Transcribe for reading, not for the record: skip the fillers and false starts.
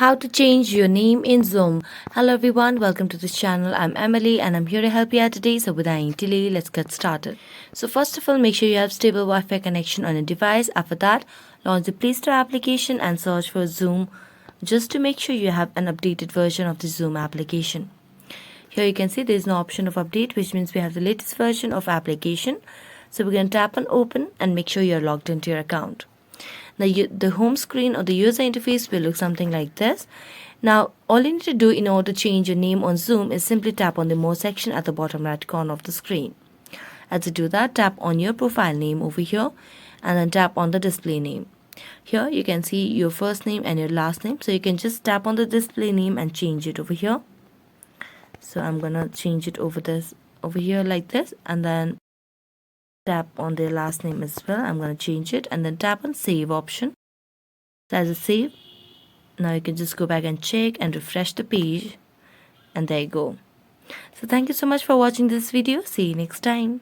How to change your name in Zoom. Hello everyone, welcome to this channel. I'm Emily and I'm here to help you out today. So without any delay, let's get started. So first of all, make sure you have stable Wi-Fi connection on your device. After that, launch the Play Store application and search for Zoom just to make sure you have an updated version of the Zoom application. Here you can see there is no option of update, which means we have the latest version of application. So we're going to tap on open and make sure you're logged into your account. Now the home screen or the user interface will look something like this. Now all you need to do in order to change your name on Zoom is simply tap on the more section at the bottom right corner of the screen. As you do that, tap on your profile name over here and then tap on the display name. Here you can see your first name and your last name, so you can just tap on the display name and change it over here. So I'm gonna change it over here like this, and then tap on their last name as well. I'm going to change it and then tap on save option. So as a save, now you can just go back and check and refresh the page, and there you go. So thank you so much for watching this video. See you next time.